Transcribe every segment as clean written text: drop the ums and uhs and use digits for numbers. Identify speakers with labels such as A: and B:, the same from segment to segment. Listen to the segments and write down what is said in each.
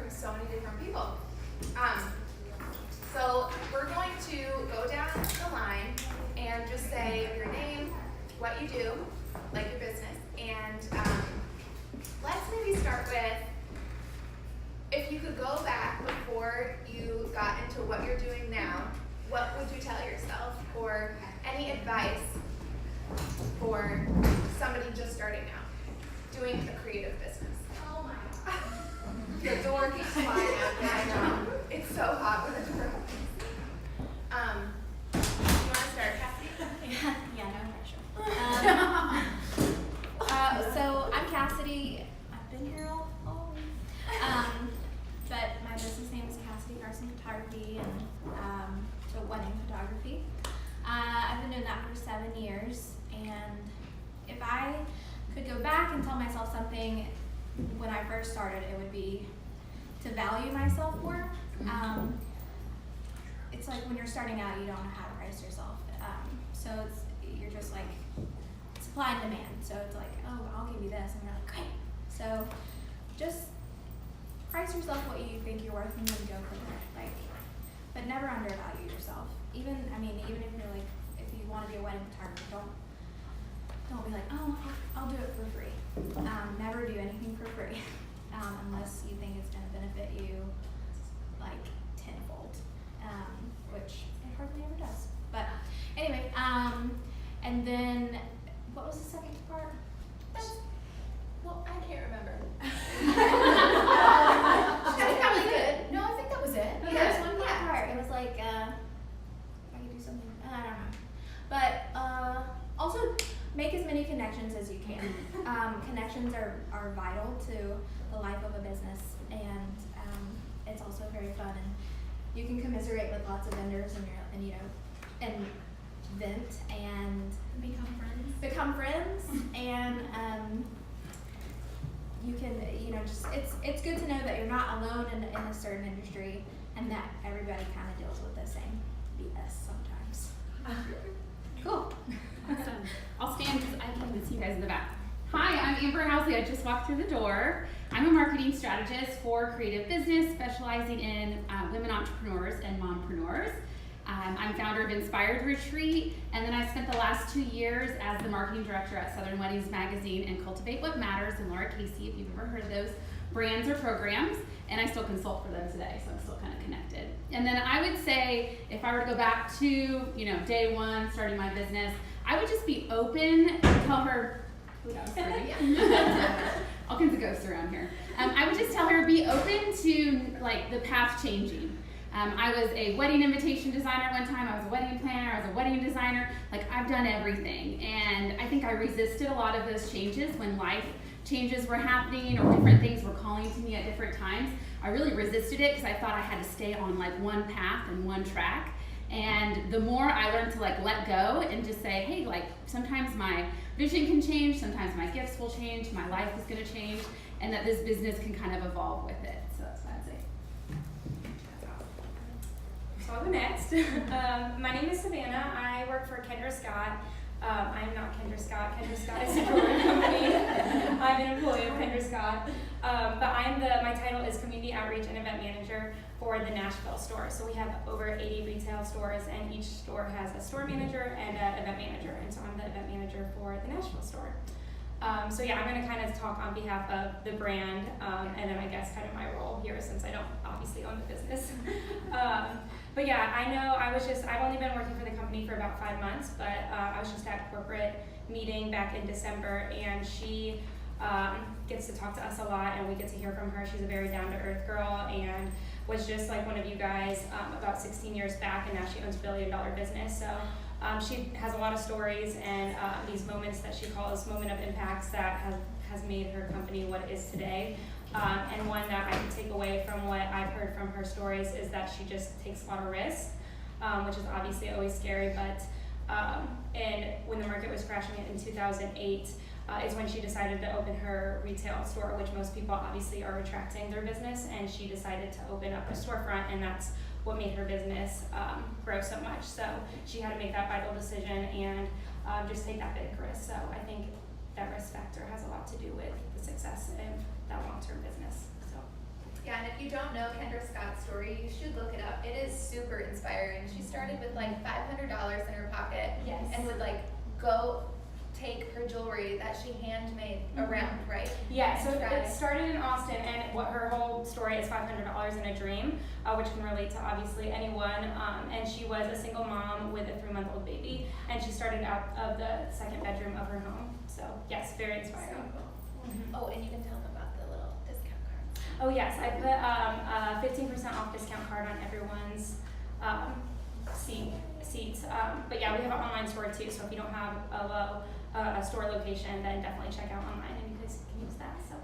A: from so many different people. So we're going to go down the line and just say your name, what you do, like your business, and let's maybe start with, if you could go back before you got into what you're doing now, what would you tell yourself, or any advice for somebody just starting out doing a creative business?
B: Oh my God.
A: The door keeps flying out. I know. It's so hot when the door opens. You want to start, Cassie?
C: Yeah, no pressure. So I'm Cassidy. I've been here all week. But my business name is Cassidy Carson Photography and so wedding photography. I've been doing that for 7 years, and if I could go back and tell myself something when I first started, it would be to value myself more. It's like when you're starting out, you don't know how to price yourself. So you're just like supply and demand. So it's like, oh, I'll give you this, and you're like, great. So just price yourself what you think you're worth, and then go from there. Like, but never undervalue yourself. Even if you're like, if you want to be a wedding photographer, don't be like, oh, I'll do it for free. Never do anything for free unless you think it's going to benefit you like tenfold, which it hardly ever does. But anyway, and then what was the second part?
A: Well, I can't remember.
B: I think that was good. No, I think that was it.
C: No, there was one more part. It was like, if I could do something, I don't know. But also make as many connections as you can. Connections are vital to the life of a business, and it's also very fun. And you can commiserate with lots of vendors and vent and become friends, and you can, just it's good to know that you're not alone in a certain industry, and that everybody kind of deals with the same BS sometimes.
D: Cool. Awesome. I'll stand because I can't see you guys in the back. Hi, I'm Amber Housley. I just walked through the door. I'm a marketing strategist for creative business, specializing in women entrepreneurs and mompreneurs. I'm founder of Inspired Retreat, and then I spent the last 2 years as the marketing director at Southern Weddings Magazine and Cultivate What Matters and Laura Casey, if you've ever heard of those brands or programs, and I still consult for them today, so I'm still kind of connected. And then I would say, if I were to go back to, day one, starting my business, I would just be open, tell her, all kinds of ghosts around here. I would just tell her, be open to like the path changing. I was a wedding invitation designer one time, I was a wedding planner, I was a wedding designer, like I've done everything. And I think I resisted a lot of those changes when life changes were happening or different things were calling to me at different times. I really resisted it because I thought I had to stay on like one path and one track. And the more I learned to like let go and just say, hey, like sometimes my vision can change, sometimes my gifts will change, my life is gonna change, and that this business can kind of evolve with it. So that's what I'd say.
E: So I'll go next. My name is Savannah. I work for Kendra Scott. I'm not Kendra Scott. Kendra Scott is a jewelry company. I'm an employee of Kendra Scott. But my title is Community Outreach and Event Manager for the Nashville store. So we have over 80 retail stores, and each store has a store manager and an event manager. And so I'm the event manager for the Nashville store. I'm going to kind of talk on behalf of the brand, and then I guess kind of my role here since I don't obviously own the business. But yeah, I know I've only been working for the company for about 5 months, but I was just at a corporate meeting back in December, and she gets to talk to us a lot, and we get to hear from her. She's a very down-to-earth girl, and was just like one of you guys about 16 years back, and now she owns a billion-dollar business. So she has a lot of stories and these moments that she calls moment of impacts that has made her company what it is today. And one that I can take away from what I've heard from her stories is that she just takes a lot of risks, which is obviously always scary, but and when the market was crashing in 2008, is when she decided to open her retail store, which most people obviously are retracting their business, and she decided to open up a storefront, and that's what made her business grow so much. So she had to make that vital decision and just take that big risk. So I think that risk factor has a lot to do with the success of that long-term business. So
A: Yeah, and if you don't know Kendra Scott's story, you should look it up. It is super inspiring. She started with like $500 in her pocket
E: Yes.
A: and would like go take her jewelry that she handmade around, right?
E: Yeah, so
A: And try
E: it started in Austin, and what her whole story is $500 in a dream, which can relate to obviously anyone. And she was a single mom with a 3-month-old baby, and she started out of the second bedroom of her home. So yes, very inspiring.
A: Oh, and you can tell them about the little discount cards.
E: Oh yes, I put a 15% off discount card on everyone's seats. But yeah, we have an online store too, so if you don't have a store location, then definitely check out online and you guys can use that. So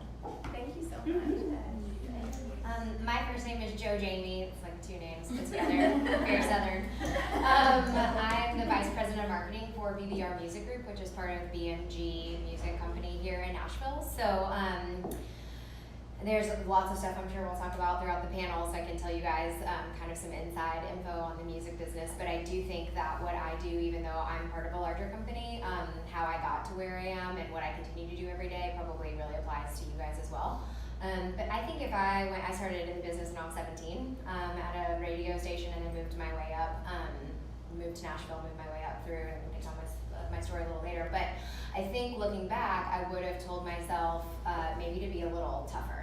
A: Thank you so much.
B: My first name is Joe Jamie. It's like 2 names put together. Very Southern. I'm the Vice President of Marketing for BBR Music Group, which is part of BMG Music Company here in Nashville. So there's lots of stuff I'm sure we'll talk about throughout the panel, so I can tell you guys kind of some inside info on the music business. But I do think that what I do, even though I'm part of a larger company, how I got to where I am and what I continue to do every day probably really applies to you guys as well. But I think if I started in the business when I was 17 at a radio station, and then moved my way up, moved to Nashville, moved my way up through, and we can tell my story a little later. But I think looking back, I would have told myself maybe to be a little tougher.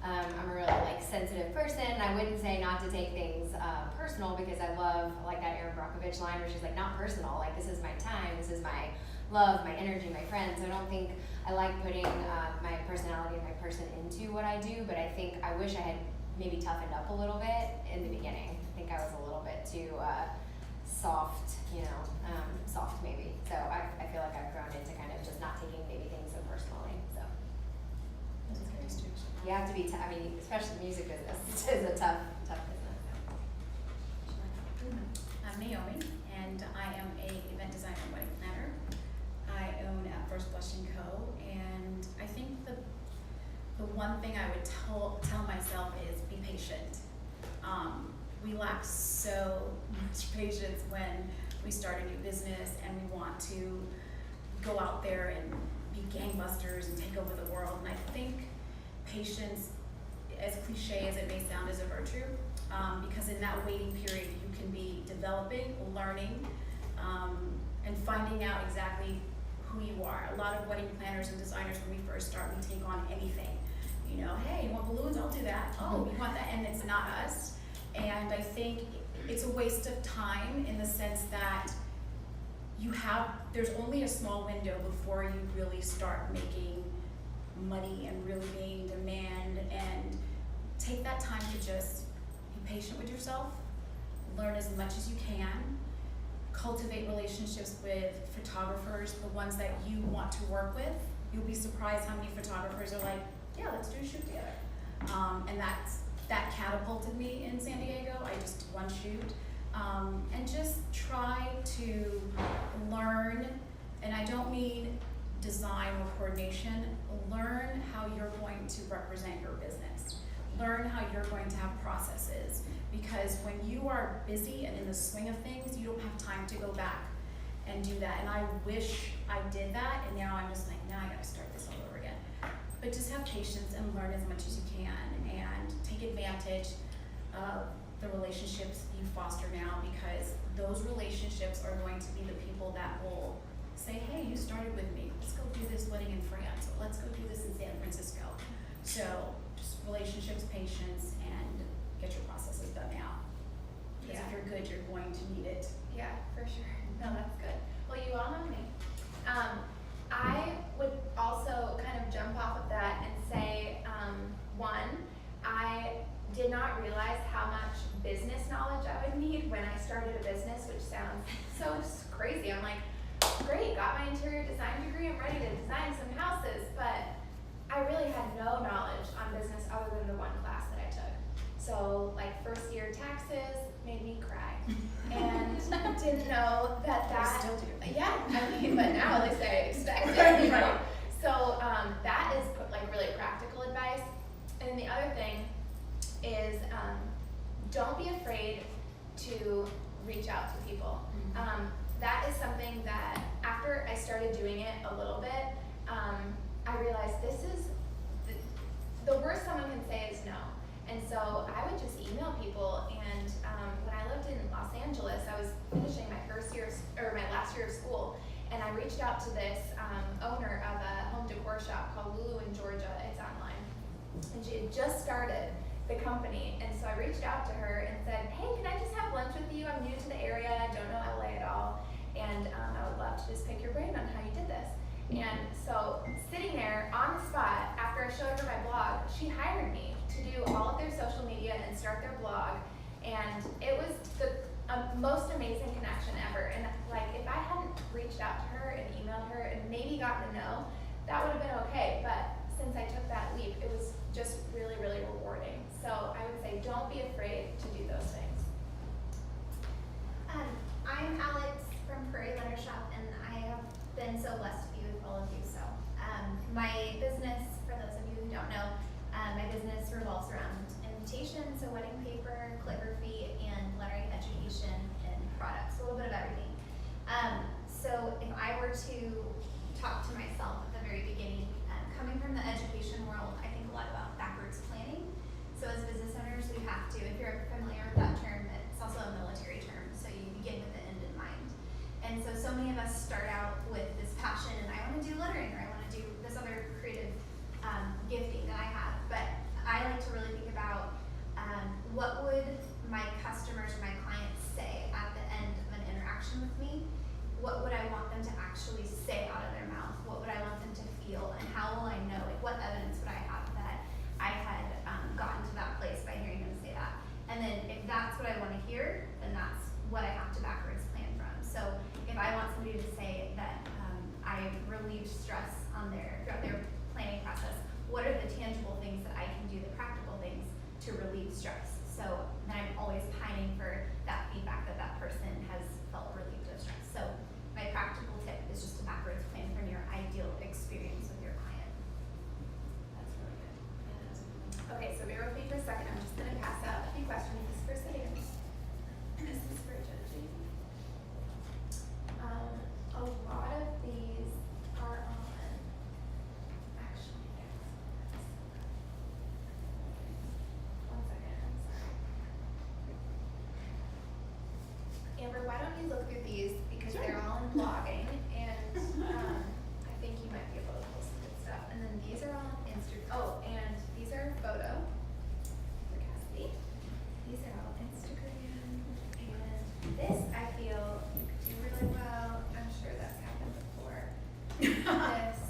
B: I'm a really sensitive person. I wouldn't say not to take things personal, because I love that Erin Brockovich line where she's like, not personal, like this is my time, this is my love, my energy, my friends. So I don't think I like putting my personality and my person into what I do, but I think I wish I had maybe toughened up a little bit in the beginning. I think I was a little bit too soft, soft maybe. So I feel like I've grown into kind of just not taking maybe things so personally. So you have to be, especially the music business, is a tough business.
F: I'm Naomi, and I am a event designer and wedding planner. I own at First Blush & Co. And I think the one thing I would tell myself is be patient. We lack so much patience when we start a new business and we want to go out there and be gangbusters and take over the world. And I think patience, as cliche as it may sound, is a virtue, because in that waiting period you can be developing, learning, and finding out exactly who you are. A lot of wedding planners and designers, when we first start, we take on anything. Hey, you want balloons? I'll do that. Oh, you want that? And it's not us. And I think it's a waste of time in the sense that there's only a small window before you really start making money and really being in demand, and take that time to just be patient with yourself, learn as much as you can, cultivate relationships with photographers, the ones that you want to work with. You'll be surprised how many photographers are like, yeah, let's do a shoot together. And that catapulted me in San Diego. I just did one shoot. And just try to learn, and I don't mean design or coordination, learn how you're going to represent your business. Learn how you're going to have processes, because when you are busy and in the swing of things, you don't have time to go back and do that. And I wish I did that, and now I'm just like, now I gotta start this all over again. But just have patience and learn as much as you can, and take advantage of the relationships you foster now, because those relationships are going to be the people that will say, hey, you started with me, let's go do this wedding in France, or let's go do this in San Francisco. So just relationships, patience, and get your processes done now. Because if you're good, you're going to need it.
A: Yeah, for sure. No, that's good. Well, you all know me. I would also kind of jump off of that and say, one, I did not realize how much business knowledge I would need when I started a business, which sounds so crazy. I'm like, great, got my interior design degree, I'm ready to design some houses, but I really had no knowledge on business other than the one class that I took. So first year taxes made me cry, and didn't know that.
F: I still do.
A: Yeah, but now at least I expect it, right? So that is really practical advice. And the other thing is don't be afraid to reach out to people. That is something that after I started doing it a little bit, I realized this is the worst someone can say is no. And so I would just email people, and when I lived in Los Angeles, I was finishing my last year of school, and I reached out to this owner of a home decor shop called Lulu in Georgia. It's online, and she had just started the company, and so I reached out to her and said, hey, can I just have lunch with you? I'm new to the area, don't know LA at all, and I would love to just pick your brain on how you did this. And so sitting there on the spot, after I showed her my blog, she hired me to do all of their social media and start their blog, and it was the most amazing connection ever. And like, if I hadn't reached out to her and emailed her and maybe gotten a no, that would have been okay, but since I took that leap, it was just really, really rewarding. So I would say don't be afraid to do those things.
G: I'm Alex from Prairie Letter Shop, and I have been so blessed to be with all of you. So my business, for those of you who don't know, my business revolves around invitations, so wedding paper, calligraphy, and lettering education and products, a little bit of everything. So if I were to talk to myself at the very beginning, coming from the education world, I think a lot about backwards planning. So as business owners, we have to, if you're familiar with that term, it's also a military term, so you begin with the end in mind. And so many of us start out with this passion, and I want to do lettering, or I want to do this other creative gifting that I have. But I like to really think about what would my customers or my clients say at the end of an interaction with me? What would I want them to actually say out of their mouth? What would I want them to feel? And how will I know? Like, what evidence would I have that I had gotten to that place by hearing them say that? And then if that's what I want to hear, then that's what I have to backwards plan from. So if I want somebody to say that I relieved stress throughout their planning process, what are the tangible things that I can do, the practical things to relieve stress? So then I'm always pining for that feedback that that person has felt relieved of stress. So my practical tip is just to backwards plan from your ideal experience with your client. That's really good.
A: Okay, so bear with me for a second. I'm just going to pass out a few questions. This is for Sam. This is for Joji. A lot of these are on, actually, one second, I'm sorry. Amber, why don't you look through these, because they're all in blogging, and I think you might be able to pull some good stuff. And then these are all on Instagram. Oh, and these are photo for Cassidy. These are all Instagram. And this, I feel, do really well. I'm sure that's happened before. This.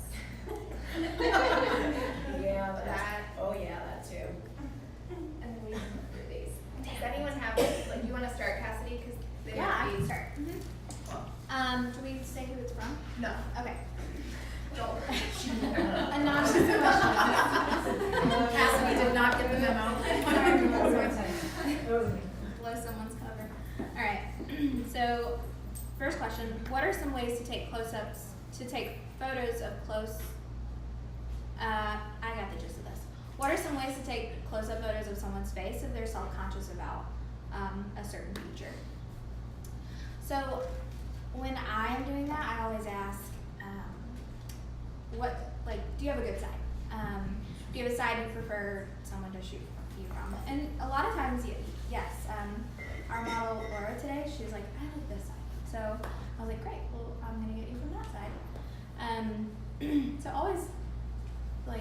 F: Yeah,
A: That.
F: oh yeah, that too.
A: And then we can look through these. Does anyone have, like, you want to start, Cassidy? Because they
C: Yeah, I
A: might
C: can
A: be.
C: start. Do we say who it's from?
A: No.
C: Okay.
A: Don't.
C: Anonymous question.
F: Cassidy did not get the memo.
C: Blow someone's cover. All right. So, first question: what are some ways to take photos of close? I got the gist of this. What are some ways to take close-up photos of someone's face if they're self-conscious about a certain feature? So, when I'm doing that, I always ask, do you have a good side? Do you have a side you prefer someone to shoot you from? And a lot of times, yes. Our model, Laura, today, she was like, I like this side. So I was like, great, well, I'm gonna get you from that side. So always,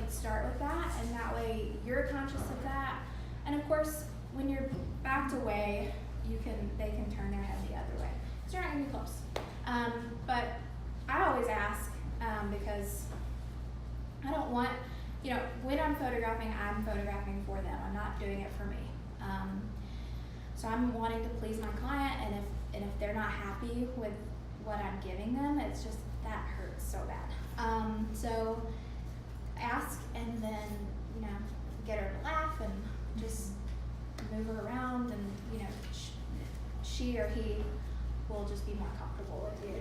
C: start with that, and that way you're conscious of that. And of course, when you're backed away, they can turn their head the other way, because you're not gonna be close. But I always ask, because I don't want, when I'm photographing for them. I'm not doing it for me. So I'm wanting to please my client, and if they're not happy with what I'm giving them, it's just, that hurts so bad. So ask, and then, get her to laugh, and just move her around, and, she or he will just be more comfortable with you.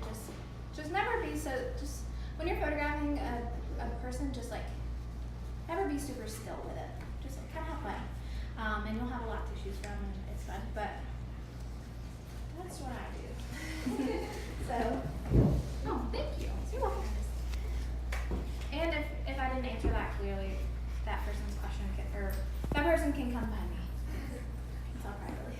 C: Just never be just when you're photographing a person, just never be super still with it. Just kind of have fun. And you'll have a lot to choose from, and it's fun, but that's what I do. So,
D: Oh, thank you.
C: you're welcome. And if I didn't answer that clearly, that person's question or that person can come find me. Tell privately.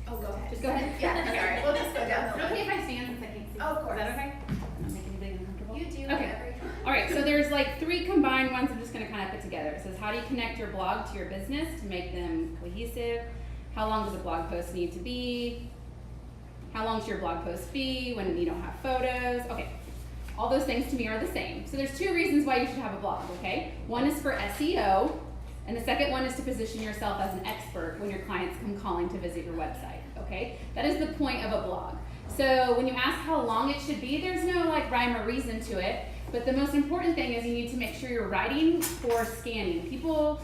A: Oh, go ahead.
D: Just go ahead.
A: Yeah, sorry. We'll just go down
D: Is
A: the
D: it okay
A: list.
D: if I stand since I can't see?
A: Oh, of course.
D: Is that okay? Not make anybody uncomfortable?
A: You do
D: Okay.
A: whatever you want.
D: All right, so there's like 3 combined ones I'm just going to kind of put together. It says, how do you connect your blog to your business to make them cohesive? How long does a blog post need to be? How long should your blog post be when you don't have photos? Okay, all those things to me are the same. So there's 2 reasons why you should have a blog, okay? One is for SEO, and the second one is to position yourself as an expert when your clients come calling to visit your website, okay? That is the point of a blog. So when you ask how long it should be, there's no like rhyme or reason to it, but the most important thing is you need to make sure you're writing for scanning. People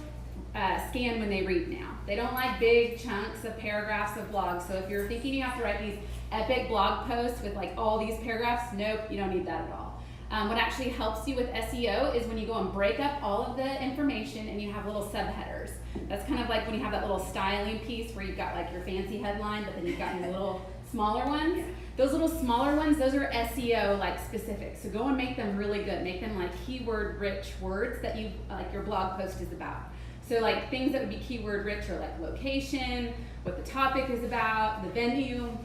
D: scan when they read now. They don't like big chunks of paragraphs of blogs, so if you're thinking you have to write these epic blog posts with like all these paragraphs, nope, you don't need that at all. What actually helps you with SEO is when you go and break up all of the information and you have little subheaders. That's kind of like when you have that little styling piece where you've got like your fancy headline, but then you've got your little smaller ones. Those little smaller ones, those are SEO like specific. So go and make them really good. Make them like keyword rich words that you like your blog post is about. So like things that would be keyword rich are like location, what the topic is about, the venue,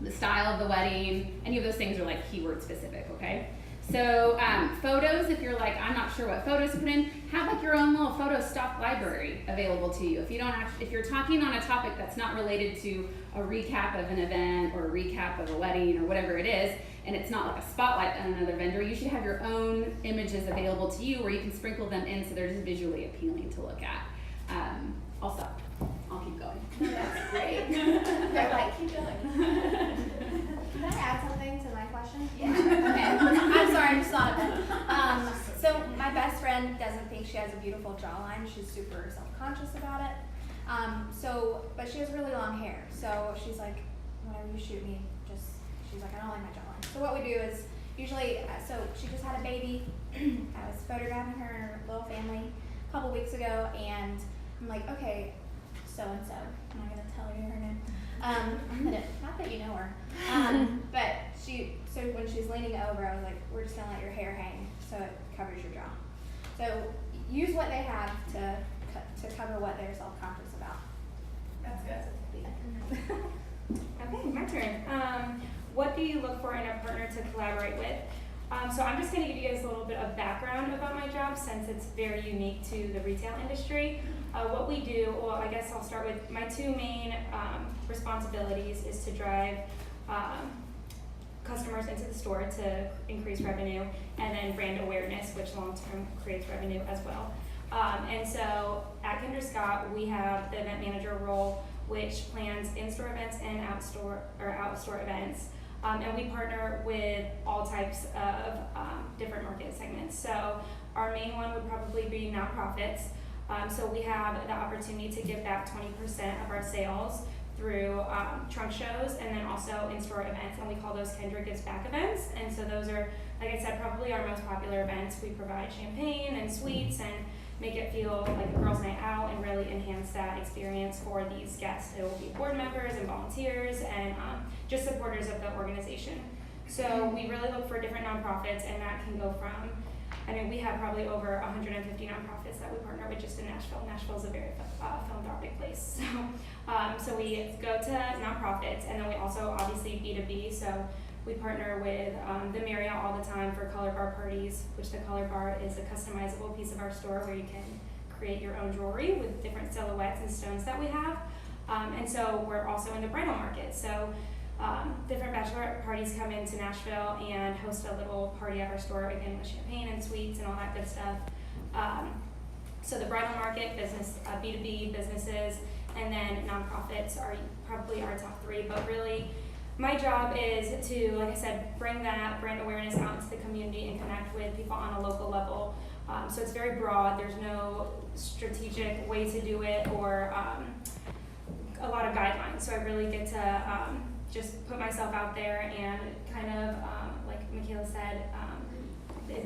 D: the style of the wedding. Any of those things are like keyword specific, okay? So photos, if you're like, I'm not sure what photos to put in, have like your own little photo stock library available to you. If you don't if you're talking on a topic that's not related to a recap of an event or a recap of a wedding or whatever it is, and it's not like a spotlight on another vendor, you should have your own images available to you where you can sprinkle them in so they're just visually appealing to look at. I'll stop. I'll keep going.
A: That's great. They're like, keep going.
C: Can I add something to my question?
A: Yeah.
C: Okay. I'm sorry, I just thought of it. So my best friend doesn't think she has a beautiful jawline. She's super self-conscious about it. But she has really long hair. So she's like, whenever you shoot me, she's like, I don't like my jawline. So what we do is usually, so she just had a baby. I was photographing her and her little family a couple weeks ago, and I'm like, okay, so-and-so. I'm not gonna tell you her name. Not that you know her. But so when she's leaning over, I was like, we're just gonna let your hair hang so it covers your jaw. So use what they have to cover what they're self-conscious about.
A: That's good.
E: Okay, my turn. What do you look for in a partner to collaborate with? So I'm just going to give you guys a little bit of background about my job since it's very unique to the retail industry. What we do, well, I guess I'll start with my 2 main responsibilities is to drive customers into the store to increase revenue, and then brand awareness, which long-term creates revenue as well. And so at Kendra Scott, we have the event manager role, which plans in-store events and out-store events. And we partner with all types of different market segments. So our main one would probably be nonprofits. So we have the opportunity to give back 20% of our sales through trunk shows and then also in-store events, and we call those Kendra Gives Back events. And so those are, like I said, probably our most popular events. We provide champagne and sweets and make it feel like a girls' night out and really enhance that experience for these guests who will be board members and volunteers and just supporters of the organization. So we really look for different nonprofits, and that can go from, I mean, we have probably over 150 nonprofits that we partner with just in Nashville. Nashville is a very philanthropic place. So we go to nonprofits, and then we also obviously B2B. So we partner with the Marriott all the time for color bar parties, which the color bar is a customizable piece of our store where you can create your own jewelry with different silhouettes and stones that we have. And so we're also in the bridal market. So different bachelorette parties come into Nashville and host a little party at our store, again with champagne and sweets and all that good stuff. So the bridal market, business, B2B businesses, and then nonprofits are probably our top 3, but really my job is to, like I said, bring that brand awareness out into the community and connect with people on a local level. So it's very broad. There's no strategic way to do it or a lot of guidelines. So I really get to just put myself out there and kind of, like Michaela said,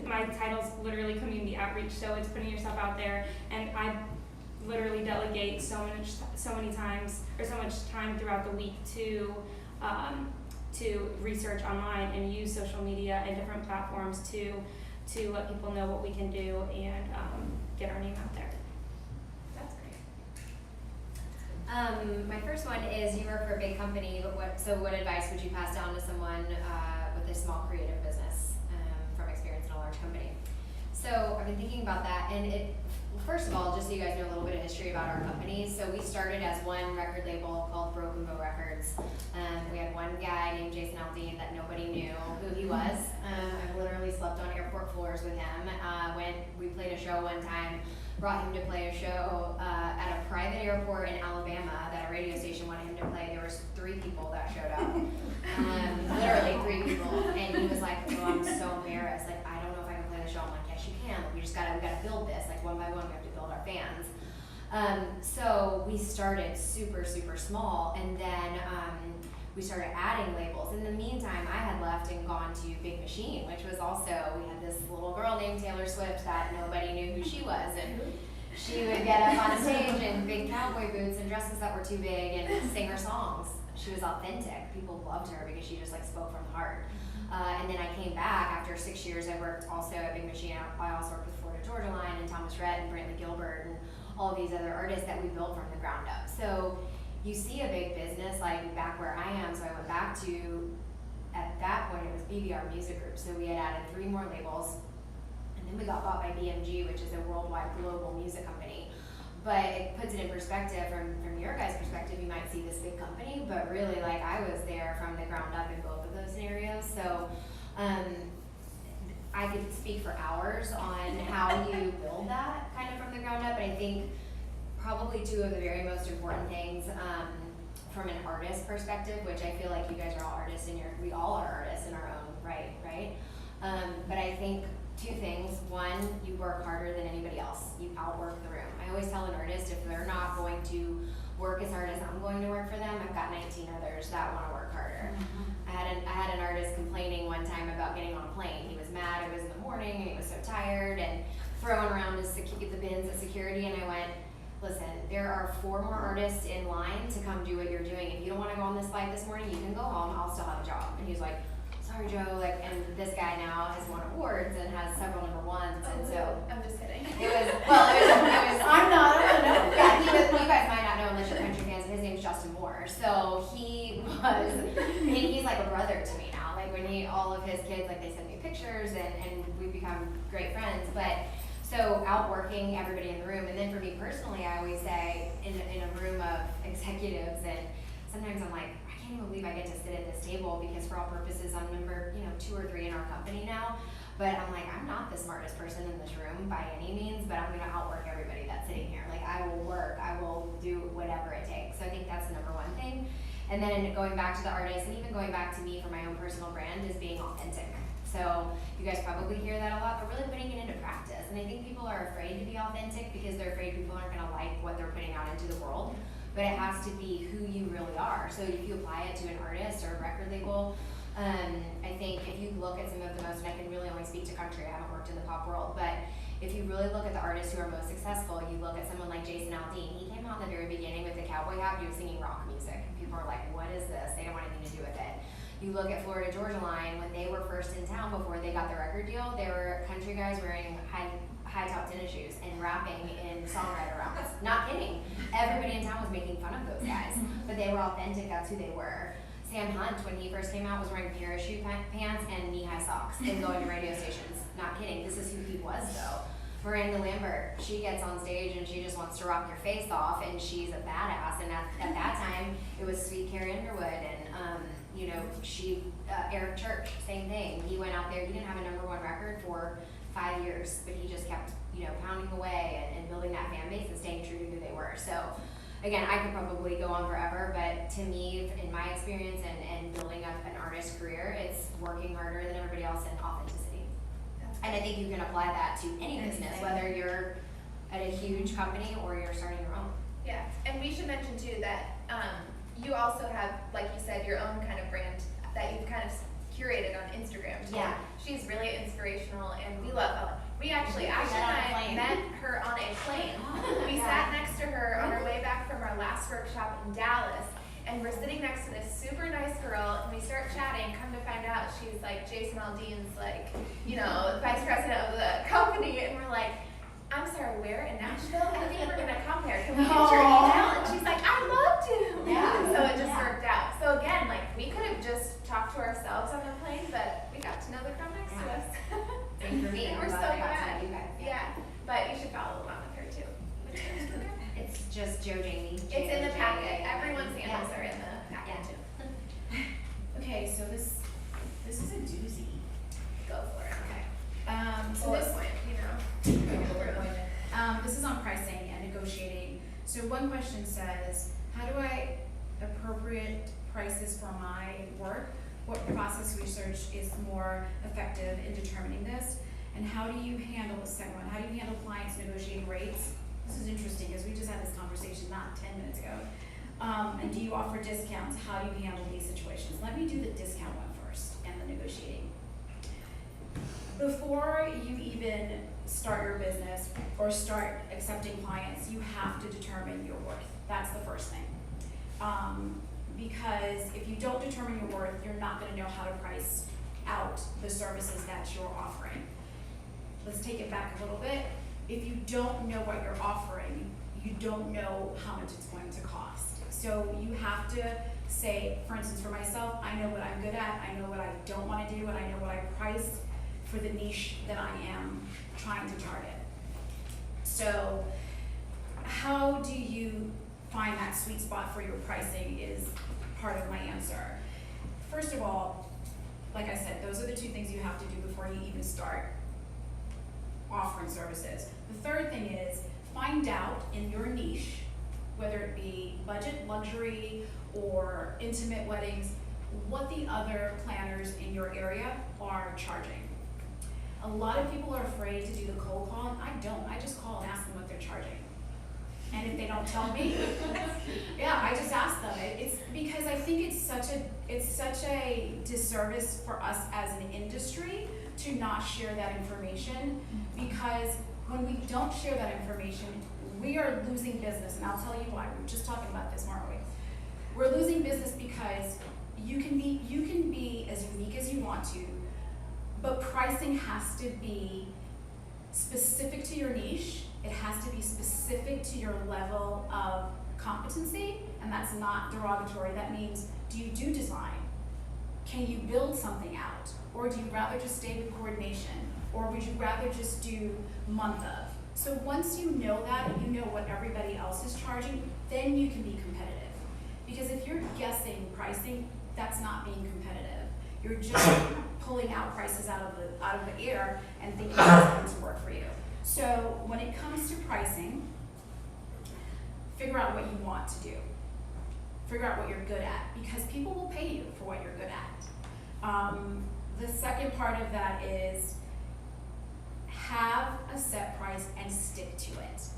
E: my title's literally community outreach. So it's putting yourself out there, and I literally delegate so much time throughout the week to research online and use social media and different platforms to to let people know what we can do and get our name out there.
A: That's great.
B: My first one is you work for a big company, but what advice would you pass down to someone with a small creative business from experience in a large company? So I've been thinking about that, and first of all, just so you guys know a little bit of history about our company. So we started as one record label called Broken Bow Records. We had one guy named Jason Aldean that nobody knew who he was. I've literally slept on airport floors with him. When we played a show one time, brought him to play a show at a private airport in Alabama that a radio station wanted him to play. There was 3 people that showed up. Literally 3 people. And he was like, oh, I'm so embarrassed. Like, I don't know if I can play the show. I'm like, yes, you can. We gotta build this. Like, one by one, we have to build our fans. So we started super, super small, and then we started adding labels. In the meantime, I had left and gone to Big Machine, which was also, we had this little girl named Taylor Swift that nobody knew who she was, and she would get up on stage in big cowboy boots and dresses that were too big and sing her songs. She was authentic. People loved her because she just like spoke from the heart. And then I came back after 6 years. I worked also at Big Machine. I also worked with Florida Georgia Line and Thomas Rhett and Brantley Gilbert and all of these other artists that we built from the ground up. So you see a big business like back where I am. So I went back to, at that point, it was BBR Music Group. So we had added 3 more labels. And then we got bought by BMG, which is a worldwide global music company. But it puts it in perspective, from your guys' perspective, you might see this big company, but really, like, I was there from the ground up in both of those scenarios. So I could speak for hours on how you build that kind of from the ground up, but I think probably 2 of the very most important things from an artist perspective, which I feel like you guys are all artists we all are artists in our own right? But I think 2 things. 1, you work harder than anybody else. You outwork the room. I always tell an artist, if they're not going to work as hard as I'm going to work for them, I've got 19 others that want to work harder. I had an artist complaining one time about getting on a plane. He was mad. It was in the morning, and he was so tired, and throwing around the bins at security, and I went, listen, there are 4 more artists in line to come do what you're doing. If you don't want to go on this flight this morning, you can go home. I'll still have a job. And he was like, sorry, Joe, like, and this guy now has won awards and has several #1s, and so.
A: I'm just kidding.
B: It was, I'm not, I don't know. Yeah, you guys might not know unless you're country fans, his name's Justin Moore. So he's like a brother to me now. Like, when all of his kids, like, they send me pictures, and we've become great friends. But, so outworking everybody in the room. And then for me personally, I always say, in a room of executives, and sometimes I'm like, I can't even believe I get to sit at this table, because for all purposes I'm number 2 or 3 in our company now, but I'm like, I'm not the smartest person in this room by any means, but I'm going to outwork everybody that's sitting here. Like, I will work, I will do whatever it takes. So I think that's the #1 thing. And then going back to the artist, and even going back to me for my own personal brand, is being authentic. So you guys probably hear that a lot, but really putting it into practice. And I think people are afraid to be authentic because they're afraid people aren't going to like what they're putting out into the world. But it has to be who you really are. So if you apply it to an artist or a record label, I think if you look at some of the most, and I can really only speak to country, I haven't worked in the pop world, but if you really look at the artists who are most successful, you look at someone like Jason Aldean. He came out in the very beginning with the cowboy hat, he was singing rock music. People are like, what is this? They don't want anything to do with it. You look at Florida Georgia Line, when they were first in town before they got the record deal, they were country guys wearing high top tennis shoes and rapping in songwriter rounds. Not kidding. Everybody in town was making fun of those guys, but they were authentic. That's who they were. Sam Hunt, when he first came out, was wearing parachute pants and knee-high socks and going to radio stations. Not kidding. This is who he was, though. Miranda Lambert, she gets on stage and she just wants to rock your face off, and she's a badass. And at that time, it was Sweet Carrie Underwood, and Eric Church, same thing. He went out there. He didn't have a #1 record for 5 years, but he just kept, pounding away and building that fan base and staying true to who they were. So, again, I could probably go on forever, but to me, in my experience and building up an artist career, it's working harder than everybody else and authenticity. And I think you can apply that to any business, whether you're at a huge company or you're starting your own.
A: Yeah, and we should mention too that you also have, like you said, your own kind of brand that you've kind of curated on Instagram too.
B: Yeah.
A: She's really inspirational, and we love Ellen. We actually, Ashley and I met her on a plane. We sat next to her on our way back from our last workshop in Dallas, and we're sitting next to this super nice girl, and we start chatting. Come to find out, she's like Jason Aldean's, like, vice president the future email, and she's like, I loved him.
B: Yeah.
A: So it just
B: Yeah.
A: worked out. So again, like we could have just talked to ourselves on the plane, but we got to know the girl next to
B: Yeah.
A: us.
B: Same for me.
A: And
B: I'm
A: we're so
B: glad I got to
A: glad.
B: know you guys.
A: Yeah. But you should follow along with her too.
B: It's just Joe Jamie.
A: It's in the packet.
B: J-O-J-A-M-I.
A: Everyone's handles
B: Yeah.
A: are in the packet
B: Yeah.
A: too.
F: Okay, so this is a doozy.
A: Go for it.
F: Okay. So
A: Bullet
F: this
A: point, you know.
F: This is on pricing and negotiating. So one question says, how do I appropriate prices for my work? What process research is more effective in determining this? And how do you handle the second one? How do you handle clients negotiating rates? This is interesting because we just had this conversation not 10 minutes ago. And do you offer discounts? How do you handle these situations? Let me do the discount one first and the negotiating. Before you even start your business or start accepting clients, you have to determine your worth. That's the first thing. Because if you don't determine your worth, you're not going to know how to price out the services that you're offering. Let's take it back a little bit. If you don't know what you're offering, you don't know how much it's going to cost. So you have to say, for instance, for myself, I know what I'm good at, I know what I don't want to do, and I know what I price for the niche that I am trying to target. So how do you find that sweet spot for your pricing is part of my answer. First of all, like I said, those are the two things you have to do before you even start offering services. The third thing is find out in your niche, whether it be budget, luxury, or intimate weddings, what the other planners in your area are charging. A lot of people are afraid to do the cold call. I don't. I just call and ask them what they're charging. And if they don't tell me, yeah, I just ask them. It's because I think it's such a disservice for us as an industry to not share that information, because when we don't share that information, we are losing business, and I'll tell you why. We were just talking about this, weren't we? We're losing business because you can be as unique as you want to, but pricing has to be specific to your niche. It has to be specific to your level of competency, and that's not derogatory. That means, do you do design? Can you build something out? Or do you rather just stay with coordination? Or would you rather just do month of? So once you know that and you know what everybody else is charging, then you can be competitive. Because if you're guessing pricing, that's not being competitive. You're just pulling out prices out of the air and thinking it's going to work for you. So when it comes to pricing, figure out what you want to do. Figure out what you're good at, because people will pay you for what you're good at. The second part of that is have a set price and stick to it.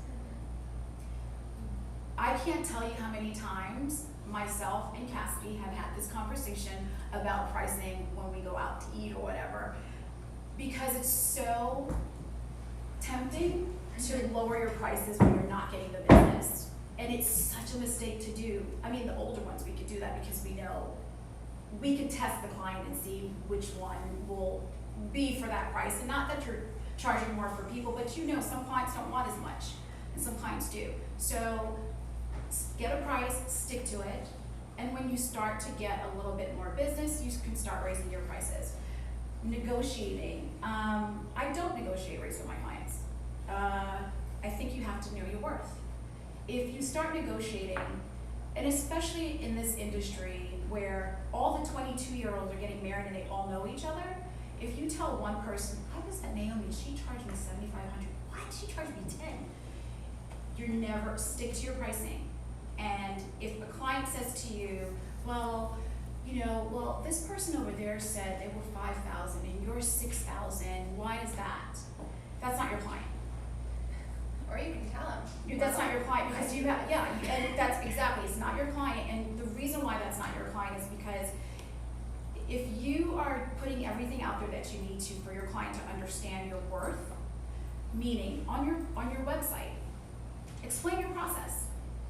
F: I can't tell you how many times myself and Cassidy have had this conversation about pricing when we go out to eat or whatever, because it's so tempting to lower your prices when you're not getting the business. And it's such a mistake to do. I mean, the older ones, we could do that because we know we can test the client and see which one will be for that price. And not that you're charging more for people, but you know some clients don't want as much and some clients do. So get a price, stick to it, and when you start to get a little bit more business, you can start raising your prices. Negotiating. I don't negotiate rates with my clients. I think you have to know your worth. If you start negotiating, and especially in this industry where all the 22-year-olds are getting married and they all know each other, if you tell one person, I was at Naomi, she charged me $7,500. Why did she charge me $10,000? You never stick to your pricing. And if a client says to you, well, this person over there said they were $5,000 and you're $6,000, why is that? That's not your client.
A: Or you can tell them.
F: That's not your client because you have, and that's exactly, it's not your client. And the reason why that's not your client is because if you are putting everything out there that you need to for your client to understand your worth, meaning on your website, explain your process,